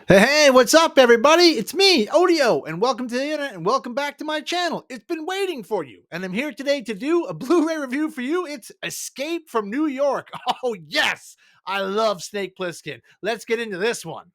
Hey, what's up, everybody? It's me, Odio, and welcome to the internet and welcome back to my channel. It's been waiting for you, and I'm here today to do a Blu-ray review for you. It's Escape from New York. Oh, yes, I love Snake Plissken. Let's get into this one.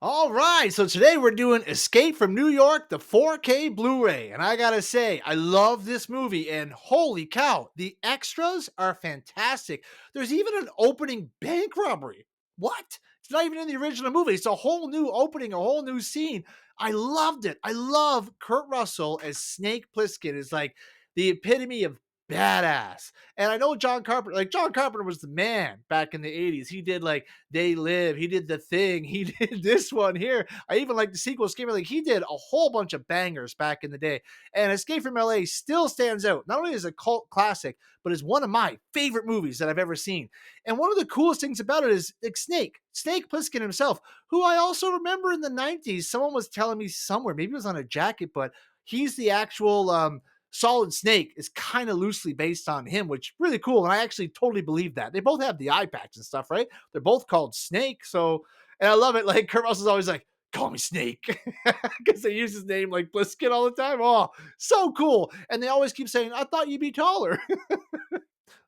All right, so today we're doing Escape from New York, the 4K Blu-ray. And I gotta say, I love this movie, and holy cow, the extras are fantastic. There's even an opening bank robbery. What? It's not even in the original movie. It's a whole new opening, a whole new scene. I loved it. I love Kurt Russell as Snake Plissken. Is like the epitome of badass. And I know John Carpenter was the man back in the 80s. He did like They Live, he did The Thing, he did this one here. I even like the sequel, Escape. Like he did a whole bunch of bangers back in the day. And Escape from LA still stands out, not only as a cult classic, but as one of my favorite movies that I've ever seen. And one of the coolest things about it is like Snake Plissken himself, who I also remember in the 90s. Someone was telling me somewhere, maybe it was on a jacket, but he's the actual Solid Snake is kind of loosely based on him, which really cool. And I actually totally believe that. They both have the eye patch and stuff, right? They're both called Snake. So, and I love it. Like Kurt Russell's always like, call me Snake, because they use his name like Plissken all the time. Oh, so cool. And they always keep saying, I thought you'd be taller.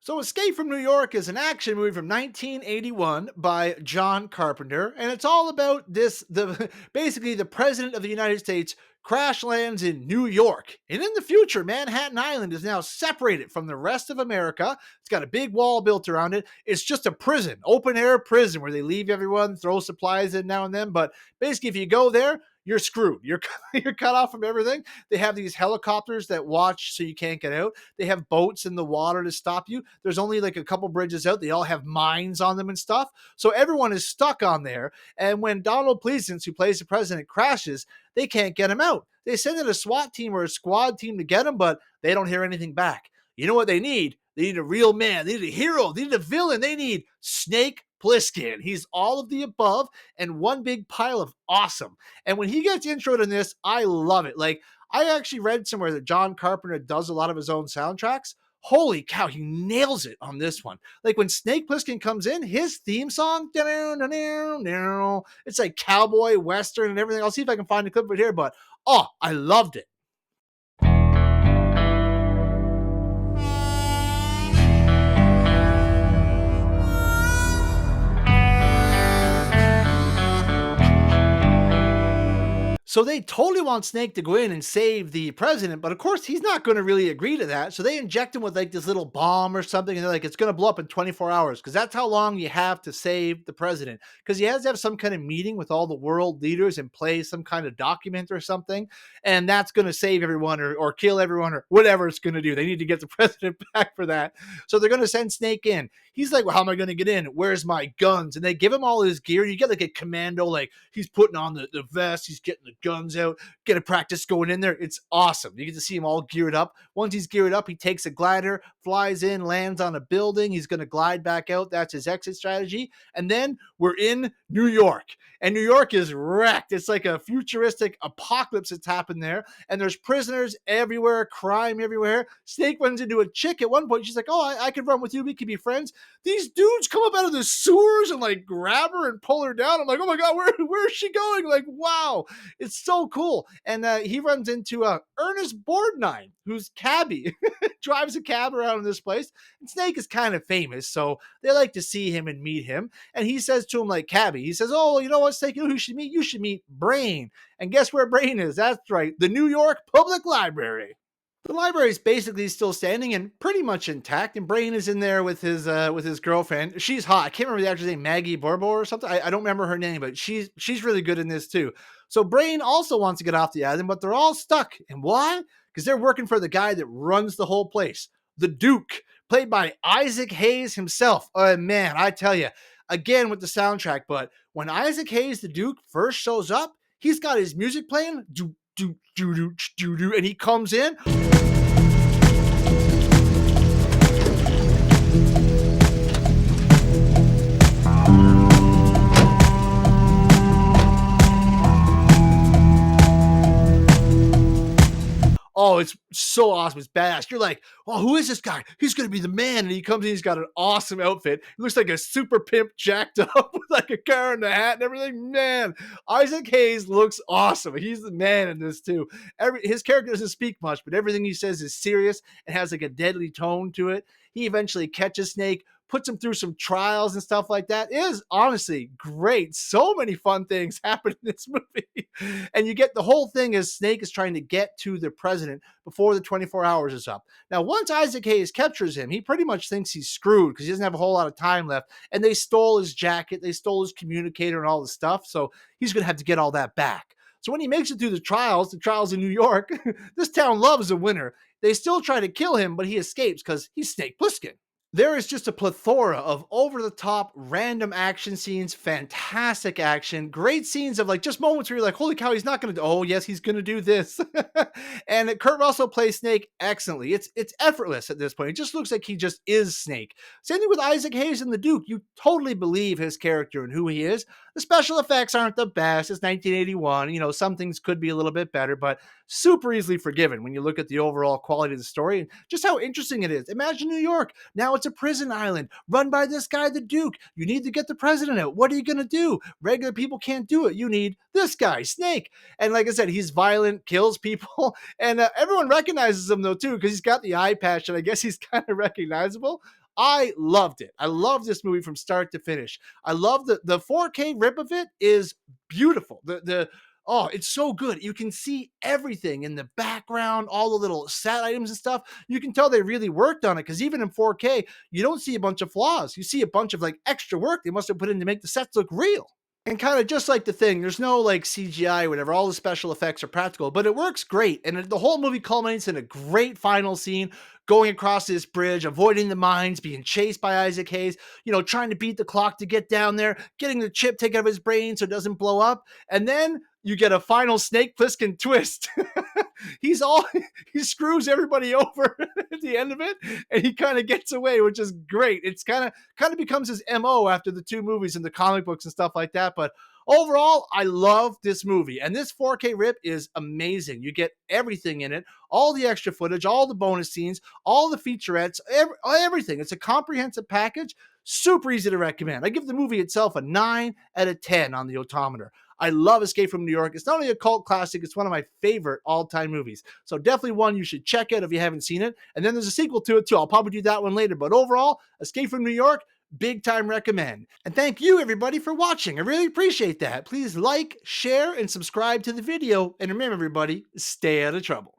So, Escape from New York is an action movie from 1981 by John Carpenter, and it's all about basically the president of the United States crash lands in New York. And in the future, Manhattan Island is now separated from the rest of America. It's got a big wall built around it. It's just a prison, open air prison where they leave everyone, throw supplies in now and then. But basically, if you go there, you're screwed. You're cut off from everything. They have these helicopters that watch so you can't get out. They have boats in the water to stop you. There's only like a couple bridges out. They all have mines on them and stuff. So everyone is stuck on there. And when Donald Pleasence, who plays the president, crashes, they can't get him out. They send in a SWAT team or a squad team to get him, but they don't hear anything back. You know what they need? They need a real man. They need a hero. They need a villain. They need Snake Plissken. He's all of the above and one big pile of awesome. And when he gets introed in this, I love it. Like, I actually read somewhere that John Carpenter does a lot of his own soundtracks. Holy cow, he nails it on this one. Like when Snake Plissken comes in, his theme song, it's like cowboy, western, and everything. I'll see if I can find a clip of it here, but oh, I loved it. So they totally want Snake to go in and save the president, but of course he's not going to really agree to that. So they inject him with like this little bomb or something, and they're like, it's going to blow up in 24 hours because that's how long you have to save the president. Because he has to have some kind of meeting with all the world leaders and play some kind of document or something, and that's going to save everyone or kill everyone or whatever it's going to do. They need to get the president back for that. So they're going to send Snake in. He's like, well, how am I going to get in? Where's my guns? And they give him all his gear. You get like a commando, like he's putting on the vest, he's getting the guns out, get a practice going in there. It's awesome. You get to see him all geared up. Once he's geared up, he takes a glider, flies in, lands on a building. He's going to glide back out. That's his exit strategy. And then we're in New York. And New York is wrecked. It's like a futuristic apocalypse that's happened there. And there's prisoners everywhere, crime everywhere. Snake runs into a chick at one point. She's like, oh, I could run with you. We could be friends. These dudes come up out of the sewers and like grab her and pull her down. I'm like, oh my God, where is she going? Like, wow, it's so cool. And he runs into Ernest Borgnine, who's cabbie, drives a cab around in this place. And Snake is kind of famous, so they like to see him and meet him. And he says to him, like, cabbie, he says, oh, you know what, Snake, you know who you should meet? You should meet Brain. And guess where Brain is? That's right, the New York Public Library. The library is basically still standing and pretty much intact, and Brain is in there with his girlfriend. She's hot. I can't remember the actress name, Maggie Borbor or something. I don't remember her name, but she's really good in this too. So Brain also wants to get off the island, but they're all stuck. And why? Because they're working for the guy that runs the whole place, the Duke, played by Isaac Hayes himself. Oh man, I tell you, again with the soundtrack, but when Isaac Hayes, the Duke, first shows up, he's got his music playing, and he comes in. Oh, it's so awesome. It's badass. You're like, oh, who is this guy? He's gonna be the man. And he comes in, he's got an awesome outfit. He looks like a super pimp jacked up with like a car and a hat and everything. Man, Isaac Hayes looks awesome. He's the man in this too. His character doesn't speak much, but everything he says is serious and has like a deadly tone to it. He eventually catches Snake, puts him through some trials and stuff like that. It is honestly great. So many fun things happen in this movie. And you get the whole thing as Snake is trying to get to the president before the 24 hours is up. Now, once Isaac Hayes captures him, he pretty much thinks he's screwed because he doesn't have a whole lot of time left. And they stole his jacket, they stole his communicator and all the stuff. So he's going to have to get all that back. So when he makes it through the trials in New York, this town loves a winner. They still try to kill him, but he escapes because he's Snake Plissken. There is just a plethora of over the top random action scenes, fantastic action, great scenes of like just moments where you're like, holy cow, he's not going to do, oh yes, he's going to do this. And Kurt Russell plays Snake excellently. It's effortless at this point. It just looks like he just is Snake. Same thing with Isaac Hayes and the Duke. You totally believe his character and who he is. The special effects aren't the best. It's 1981. You know, some things could be a little bit better, but super easily forgiven when you look at the overall quality of the story and just how interesting it is. Imagine New York. Now it's a prison island run by this guy, the Duke. You need to get the president out. What are you going to do? Regular people can't do it. You need this guy, Snake. And like I said, he's violent, kills people, and everyone recognizes him though too because he's got the eye patch, and I guess he's kind of recognizable. I loved it. I love this movie from start to finish. I love the 4K rip of it is beautiful. The oh, it's so good. You can see everything in the background, all the little set items and stuff. You can tell they really worked on it because even in 4K, you don't see a bunch of flaws. You see a bunch of like extra work they must have put in to make the sets look real. And kind of just like the thing, there's no like CGI or whatever. All the special effects are practical, but it works great. And the whole movie culminates in a great final scene going across this bridge, avoiding the mines, being chased by Isaac Hayes, you know, trying to beat the clock to get down there, getting the chip taken out of his brain so it doesn't blow up. And then you get a final Snake Plissken twist. He's all he screws everybody over at the end of it, and he kind of gets away, which is great. It's kind of becomes his MO after the two movies and the comic books and stuff like that. But overall, I love this movie, and this 4K rip is amazing. You get everything in it, all the extra footage, all the bonus scenes, all the featurettes, everything. It's a comprehensive package. Super easy to recommend. I give the movie itself a 9 out of 10 on the odometer. I love Escape from New York. It's not only a cult classic, it's one of my favorite all-time movies. So definitely one you should check out if you haven't seen it. And then there's a sequel to it too. I'll probably do that one later. But overall, Escape from New York, big time recommend. And thank you everybody for watching. I really appreciate that. Please like, share, and subscribe to the video. And remember everybody, stay out of trouble.